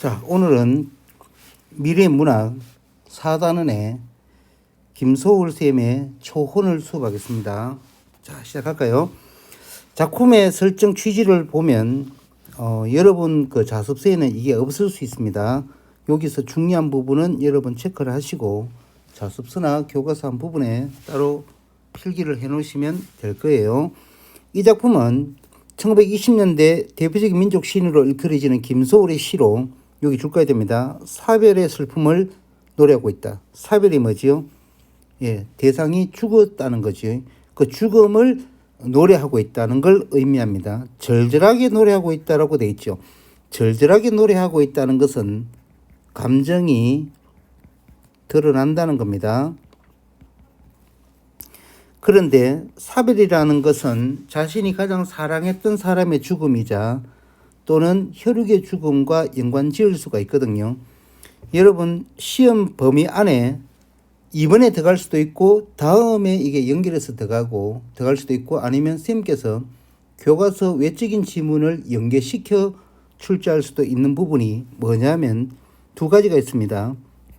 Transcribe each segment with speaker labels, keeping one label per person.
Speaker 1: 자, 오늘은 미래 문학 4단원의 김소울 쌤의 초혼을 수업하겠습니다. 자, 시작할까요? 작품의 설정 취지를 보면 여러분 그 자습서에는 이게 없을 수 있습니다. 여기서 중요한 부분은 여러분 체크를 하시고 자습서나 교과서 한 부분에 따로 필기를 해 놓으시면 될 거예요. 이 작품은 1920년대 대표적인 민족 시인으로 일컬어지는 김소울의 시로 여기 줄거야 됩니다. 사별의 슬픔을 노래하고 있다. 사별이 뭐지요? 예, 대상이 죽었다는 거지. 그 죽음을 노래하고 있다는 걸 의미합니다. 절절하게 노래하고 있다라고 돼 있죠. 절절하게 노래하고 있다는 것은 감정이 드러난다는 겁니다. 그런데 사별이라는 것은 자신이 가장 사랑했던 사람의 죽음이자 또는 혈육의 죽음과 연관 지을 수가 있거든요. 여러분 시험 범위 안에 이번에 들어갈 수도 있고 다음에 이게 연결해서 들어갈 수도 있고 아니면 쌤께서 교과서 외적인 지문을 연계시켜 출제할 수도 있는 부분이 뭐냐면 두 가지가 있습니다.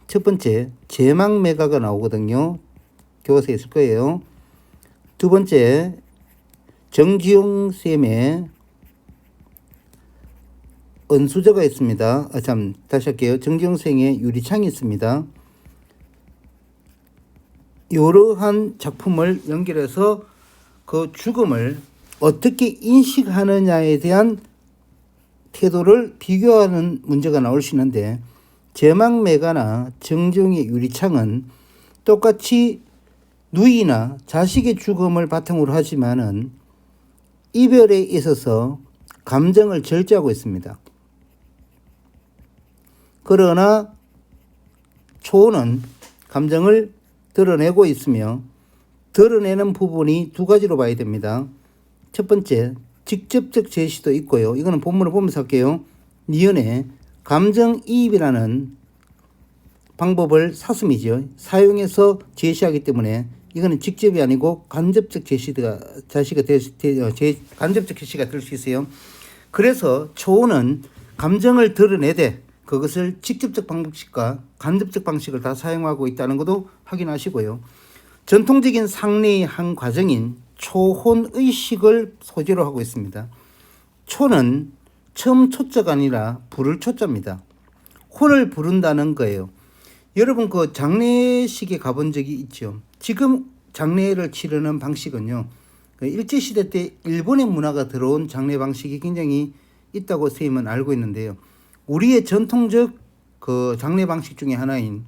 Speaker 1: 첫 번째 제망매가가 나오거든요. 교과서에 있을 거예요. 두 번째 정지용 쌤의 은수저가 있습니다. 다시 할게요. 정지용 쌤의 유리창이 있습니다. 이러한 작품을 연결해서 그 죽음을 어떻게 인식하느냐에 대한 태도를 비교하는 문제가 나올 수 있는데 제망매가나 정지용의 유리창은 똑같이 누이나 자식의 죽음을 바탕으로 하지만은 이별에 있어서 감정을 절제하고 있습니다. 그러나 초는 감정을 드러내고 있으며 드러내는 부분이 두 가지로 봐야 됩니다. 첫 번째, 직접적 제시도 있고요. 이거는 본문을 보면서 할게요. 니은에 감정이입이라는 방법을 사슴이죠. 사용해서 제시하기 때문에 이거는 직접이 아니고 간접적 간접적 제시가 될 수 있어요. 그래서 초는 감정을 드러내되 그것을 직접적 방식과 간접적 방식을 다 사용하고 있다는 것도 확인하시고요. 전통적인 상례의 한 과정인 초혼의식을 소재로 하고 있습니다. 초는 처음 초자가 아니라 부를 초자입니다. 혼을 부른다는 거예요. 여러분 그 장례식에 가본 적이 있죠. 지금 장례를 치르는 방식은요. 일제시대 때 일본의 문화가 들어온 장례 방식이 굉장히 있다고 선생님은 알고 있는데요. 우리의 전통적 그 장례 방식 중에 하나인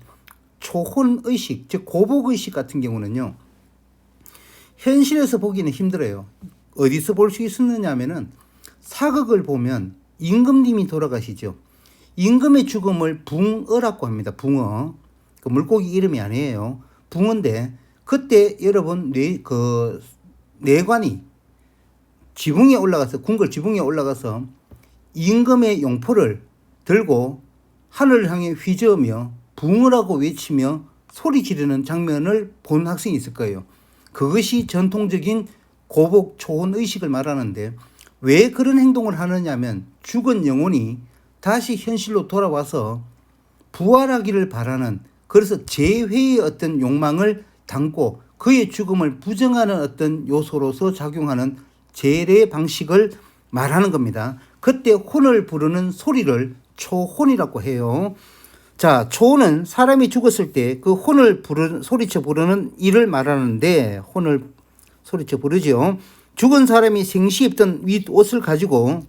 Speaker 1: 초혼의식, 즉 고복의식 같은 경우는요. 현실에서 보기는 힘들어요. 어디서 볼 수 있었느냐 하면은 사극을 보면 임금님이 돌아가시죠. 임금의 죽음을 붕어라고 합니다. 붕어. 그 물고기 이름이 아니에요. 붕어인데 그때 여러분 내관이 지붕에 올라가서 궁궐 지붕에 올라가서 임금의 용포를 들고 하늘을 향해 휘저으며 붕어라고 외치며 소리 지르는 장면을 본 학생이 있을 거예요. 그것이 전통적인 고복 초혼 의식을 말하는데 왜 그런 행동을 하느냐면 죽은 영혼이 다시 현실로 돌아와서 부활하기를 바라는, 그래서 재회의 어떤 욕망을 담고 그의 죽음을 부정하는 어떤 요소로서 작용하는 재례 방식을 말하는 겁니다. 그때 혼을 부르는 소리를 초혼이라고 해요. 자, 초는 사람이 죽었을 때 그 혼을 소리쳐 부르는 일을 말하는데 혼을 소리쳐 부르죠. 죽은 사람이 생시 입던 윗옷을 가지고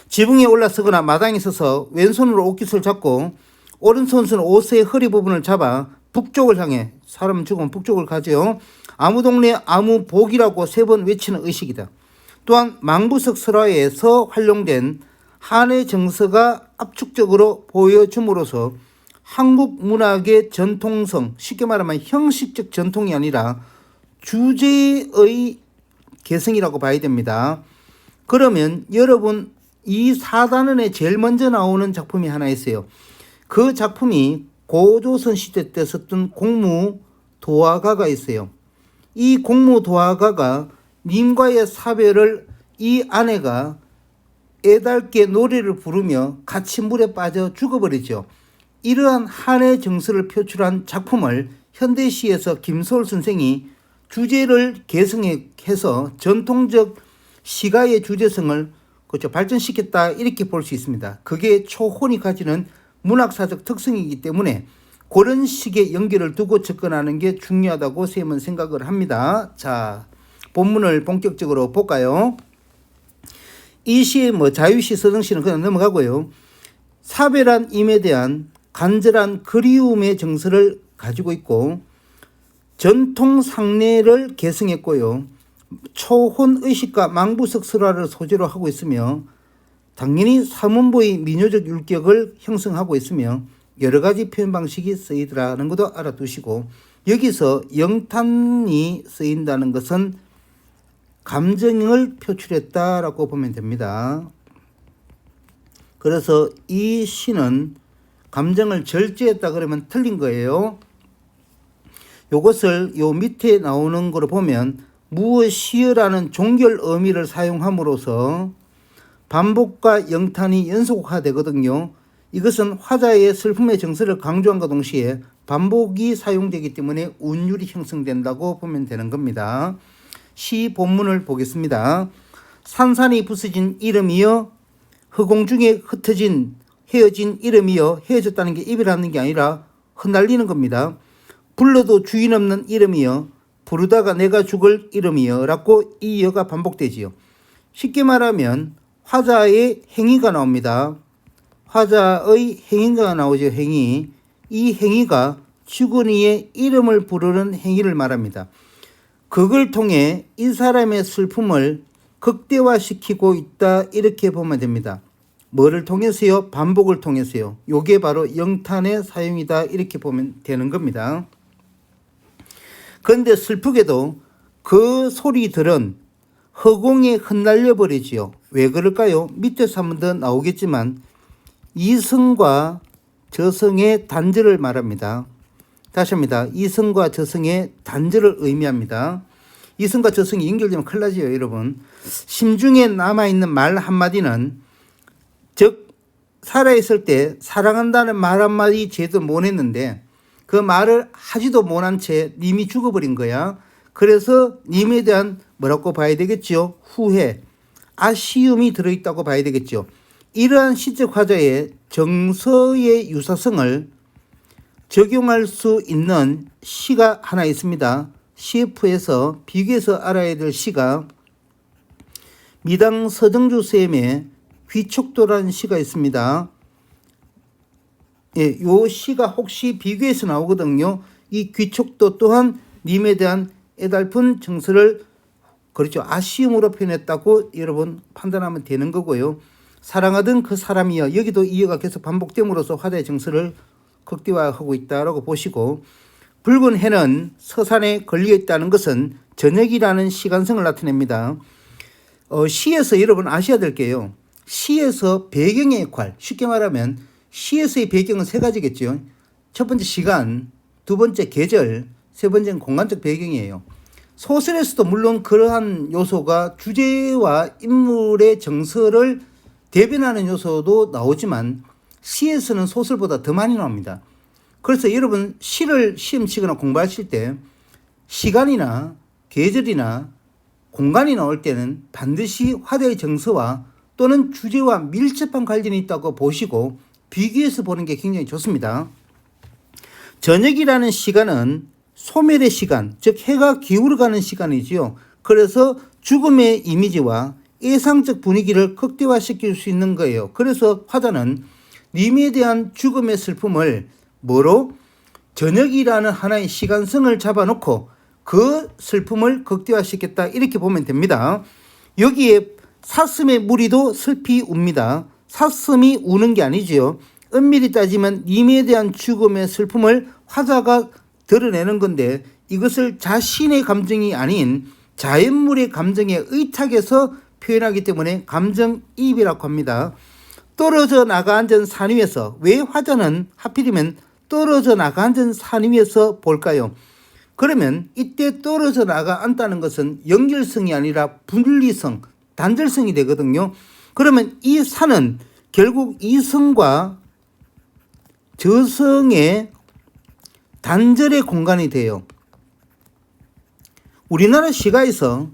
Speaker 1: 지붕에 올라서거나 마당에 서서 왼손으로 옷깃을 잡고 오른손으로 옷의 허리 부분을 잡아 북쪽을 향해, 사람 죽으면 북쪽을 가죠. 아무 동네 아무 복이라고 3번 외치는 의식이다. 또한 망부석 설화에서 활용된 한의 정서가 압축적으로 보여줌으로써 한국 문학의 전통성, 쉽게 말하면 형식적 전통이 아니라 주제의 개성이라고 봐야 됩니다. 그러면 여러분 이 4단원에 제일 먼저 나오는 작품이 하나 있어요. 그 작품이 고조선 시대 때 썼던 공무도화가가 있어요. 이 공무도화가가 님과의 사별을 이 아내가 애달게 노래를 부르며 같이 물에 빠져 죽어버리죠. 이러한 한의 정서를 표출한 작품을 현대시에서 김소월 선생이 주제를 개성해서 전통적 시가의 주제성을 그렇죠, 발전시켰다 이렇게 볼 수 있습니다. 그게 초혼이 가지는 문학사적 특성이기 때문에 그런 식의 연결을 두고 접근하는 게 중요하다고 쌤은 생각을 합니다. 자, 본문을 본격적으로 볼까요? 이 시의 자유시, 서정시는 그냥 넘어가고요. 사별한 임에 대한 간절한 그리움의 정서를 가지고 있고 전통 상례를 개성했고요. 초혼 의식과 망부석 설화를 소재로 하고 있으며 당연히 사문보의 민요적 율격을 형성하고 있으며 여러 가지 표현 방식이 쓰이더라는 것도 알아두시고 여기서 영탄이 쓰인다는 것은 감정을 표출했다라고 보면 됩니다. 그래서 이 시는 감정을 절제했다 그러면 틀린 거예요. 요것을 요 밑에 나오는 거로 보면 무엇이여라는 종결 의미를 사용함으로써 반복과 영탄이 연속화되거든요. 이것은 화자의 슬픔의 정서를 강조함과 동시에 반복이 사용되기 때문에 운율이 형성된다고 보면 되는 겁니다. 시 본문을 보겠습니다. 산산이 부서진 이름이여 허공 중에 흩어진 헤어진 이름이여 헤어졌다는 게 이별하는 게 아니라 흩날리는 겁니다. 불러도 주인 없는 이름이여 부르다가 내가 죽을 이름이여 라고 이 여가 반복되지요. 쉽게 말하면 화자의 행위가 나옵니다. 화자의 행위가 나오죠. 행위. 이 행위가 죽은 이의 이름을 부르는 행위를 말합니다. 그걸 통해 이 사람의 슬픔을 극대화시키고 있다 이렇게 보면 됩니다. 뭐를 통해서요? 반복을 통해서요. 요게 바로 영탄의 사용이다 이렇게 보면 되는 겁니다. 그런데 슬프게도 그 소리들은 허공에 흩날려 버리지요. 왜 그럴까요? 밑에서 한 번 더 나오겠지만 이성과 저성의 단절을 말합니다. 다시 합니다. 이성과 저성의 단절을 의미합니다. 이성과 저성이 연결되면 큰일 나죠, 여러분. 심중에 남아있는 말 한마디는 즉 살아있을 때 사랑한다는 말 한마디 제대로 못 했는데 그 말을 하지도 못한 채 님이 죽어버린 거야. 그래서 님에 대한 뭐라고 봐야 되겠죠? 후회, 아쉬움이 들어있다고 봐야 되겠죠. 이러한 시적 화자의 정서의 유사성을 적용할 수 있는 시가 하나 있습니다. CF에서 비교해서 알아야 될 시가 미당 서정주 쌤의 귀촉도라는 시가 있습니다. 예, 요 시가 혹시 비교해서 나오거든요. 이 귀촉도 또한 님에 대한 애달픈 정서를 그렇죠. 아쉬움으로 표현했다고 여러분 판단하면 되는 거고요. 사랑하던 그 사람이여 여기도 이어가 계속 반복됨으로써 화자의 정서를 극대화하고 있다라고 보시고 붉은 해는 서산에 걸려 있다는 것은 저녁이라는 시간성을 나타냅니다. 시에서 여러분 아셔야 될 게요. 시에서 배경의 역할, 쉽게 말하면 시에서의 배경은 세 가지겠죠. 첫 번째 시간, 두 번째 계절, 세 번째는 공간적 배경이에요. 소설에서도 물론 그러한 요소가 주제와 인물의 정서를 대변하는 요소도 나오지만 시에서는 소설보다 더 많이 나옵니다. 그래서 여러분 시를 시험 치거나 공부하실 때 시간이나 계절이나 공간이 나올 때는 반드시 화자의 정서와 또는 주제와 밀접한 관련이 있다고 보시고 비교해서 보는 게 굉장히 좋습니다. 저녁이라는 시간은 소멸의 시간, 즉 해가 기울어가는 시간이지요. 그래서 죽음의 이미지와 예상적 분위기를 극대화시킬 수 있는 거예요. 그래서 화자는 님에 대한 죽음의 슬픔을 뭐로? 저녁이라는 하나의 시간성을 잡아놓고 그 슬픔을 극대화시켰다 이렇게 보면 됩니다. 여기에 사슴의 무리도 슬피 웁니다. 사슴이 우는 게 아니지요. 엄밀히 따지면 님에 대한 죽음의 슬픔을 화자가 드러내는 건데 이것을 자신의 감정이 아닌 자연물의 감정에 의탁해서 표현하기 때문에 감정이입이라고 합니다. 떨어져 나가앉은 산 위에서 왜 화자는 하필이면 떨어져 나가앉은 산 위에서 볼까요? 그러면 이때 떨어져 나가앉다는 것은 연결성이 아니라 분리성, 단절성이 되거든요. 그러면 이 산은 결국 이성과 저성의 단절의 공간이 돼요. 우리나라 시가에서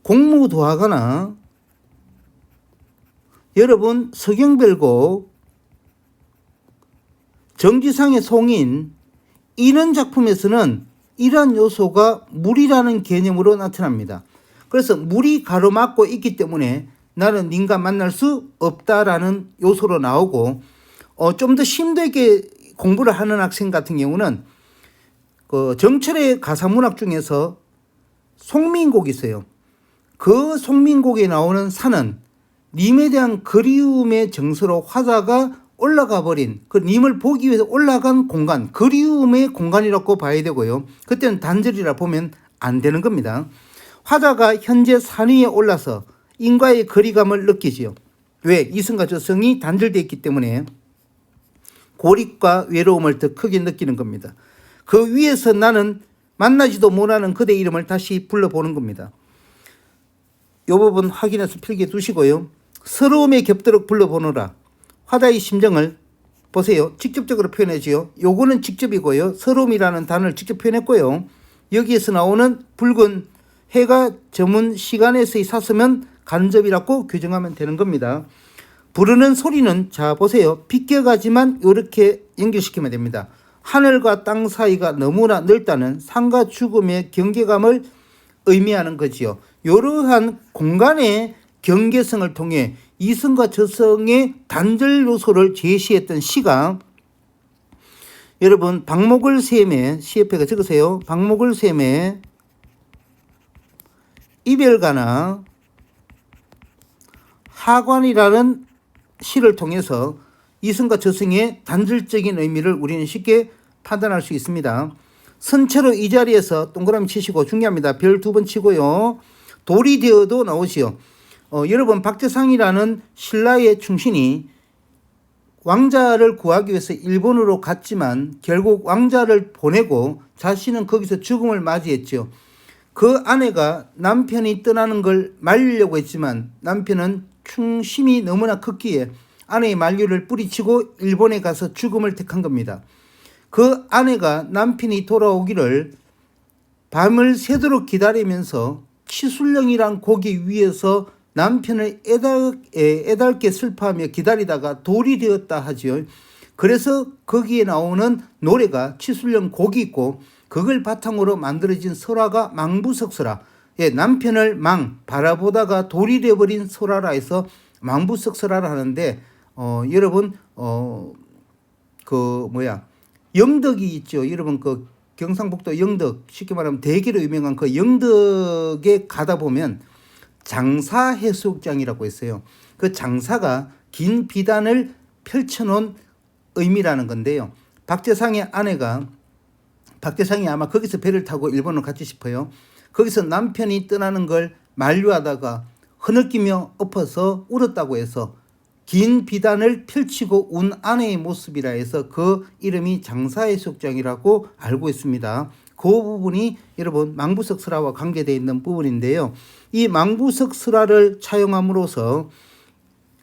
Speaker 1: 공무도화가나 여러분 서경별곡, 정지상의 송인 이런 작품에서는 이러한 요소가 물이라는 개념으로 나타납니다. 그래서 물이 가로막고 있기 때문에 나는 님과 만날 수 없다라는 요소로 나오고, 좀 더 심도 있게 공부를 하는 학생 같은 경우는 그 정철의 가사문학 중에서 송민곡이 있어요. 그 송민곡에 나오는 산은 님에 대한 그리움의 정서로 화자가 올라가 버린, 그 님을 보기 위해서 올라간 공간, 그리움의 공간이라고 봐야 되고요. 그때는 단절이라 보면 안 되는 겁니다. 화자가 현재 산 위에 올라서 인과의 거리감을 느끼지요. 왜? 이성과 저성이 단절되어 있기 때문에 고립과 외로움을 더 크게 느끼는 겁니다. 그 위에서 나는 만나지도 못하는 그대 이름을 다시 불러보는 겁니다. 이 부분 확인해서 필기해 두시고요. 서러움에 겹도록 불러보노라. 화자의 심정을 보세요. 직접적으로 표현해지요. 요거는 직접이고요. 서러움이라는 단어를 직접 표현했고요. 여기에서 나오는 붉은 해가 저문 시간에서의 사서면 간접이라고 규정하면 되는 겁니다. 부르는 소리는 자 보세요. 비껴가지만 이렇게 연결시키면 됩니다. 하늘과 땅 사이가 너무나 넓다는 삶과 죽음의 경계감을 의미하는 거지요. 이러한 공간의 경계성을 통해 이성과 저성의 단절 요소를 제시했던 시가, 여러분 박목을 샘의 CF가 적으세요. 박목을 샘의 이별가나 하관이라는 시를 통해서 이성과 저성의 단절적인 의미를 우리는 쉽게 판단할 수 있습니다. 선체로 이 자리에서 동그라미 치시고, 중요합니다. 별 2번 치고요. 돌이 되어도 나오시오. 여러분 박재상이라는 신라의 충신이 왕자를 구하기 위해서 일본으로 갔지만 결국 왕자를 보내고 자신은 거기서 죽음을 맞이했죠. 그 아내가 남편이 떠나는 걸 말리려고 했지만 남편은 충심이 너무나 컸기에 아내의 만류를 뿌리치고 일본에 가서 죽음을 택한 겁니다. 그 아내가 남편이 돌아오기를 밤을 새도록 기다리면서 치술령이란 고기 위에서 남편을 애달게 슬퍼하며 기다리다가 돌이 되었다 하지요. 그래서 거기에 나오는 노래가 치술령 곡이 있고, 그걸 바탕으로 만들어진 설화가 망부석설화. 남편을 바라보다가 돌이 되어버린 설화라 해서 망부석설화를 하는데, 여러분 영덕이 있죠. 여러분 그 경상북도 영덕, 쉽게 말하면 대게로 유명한 그 영덕에 가다 보면 장사해수욕장이라고 있어요. 그 장사가 긴 비단을 펼쳐놓은 의미라는 건데요. 박재상의 아내가, 박재상이 아마 거기서 배를 타고 일본으로 갔지 싶어요. 거기서 남편이 떠나는 걸 만류하다가 흐느끼며 엎어서 울었다고 해서 긴 비단을 펼치고 운 아내의 모습이라 해서 그 이름이 장사해수욕장이라고 알고 있습니다. 그 부분이 여러분 망부석설화와 관계되어 있는 부분인데요. 이 망부석설화를 차용함으로써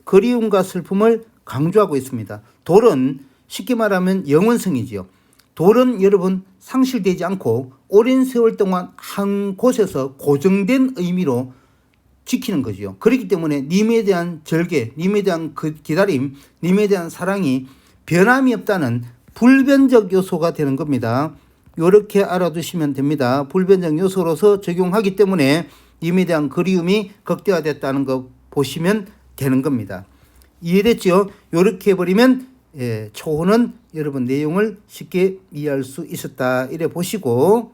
Speaker 1: 그리움과 슬픔을 강조하고 있습니다. 돌은 쉽게 말하면 영원성이지요. 돌은 여러분 상실되지 않고 오랜 세월 동안 한 곳에서 고정된 의미로 지키는 거죠. 그렇기 때문에 님에 대한 절개, 님에 대한 그 기다림, 님에 대한 사랑이 변함이 없다는 불변적 요소가 되는 겁니다. 이렇게 알아두시면 됩니다. 불변적 요소로서 적용하기 때문에 님에 대한 그리움이 극대화됐다는 거 보시면 되는 겁니다. 이해됐죠? 이렇게 해버리면 초호는 여러분 내용을 쉽게 이해할 수 있었다. 이래 보시고,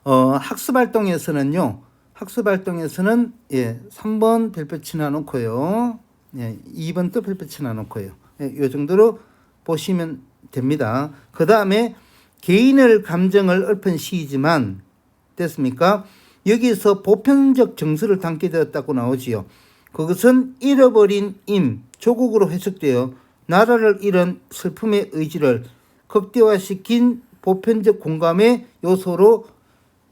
Speaker 1: 학습활동에서는요. 학습활동에서는 3번 별표 치나 놓고요. 2번 또 별표 치나 놓고요. 이 정도로 보시면 됩니다. 그 다음에 개인을 감정을 읊은 시이지만 됐습니까? 여기서 보편적 정서를 담게 되었다고 나오지요. 그것은 잃어버린 조국으로 해석되어 나라를 잃은 슬픔의 의지를 극대화시킨 보편적 공감의 요소로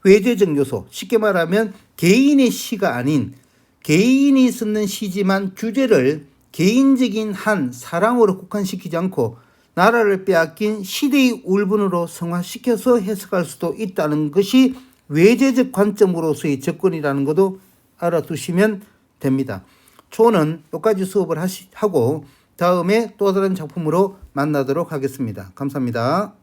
Speaker 1: 외재적 요소, 쉽게 말하면 개인의 시가 아닌 개인이 쓰는 시지만 주제를 개인적인 한 사랑으로 국한시키지 않고 나라를 빼앗긴 시대의 울분으로 성화시켜서 해석할 수도 있다는 것이 외제적 관점으로서의 접근이라는 것도 알아두시면 됩니다. 초는 여기까지 수업을 하고 다음에 또 다른 작품으로 만나도록 하겠습니다. 감사합니다.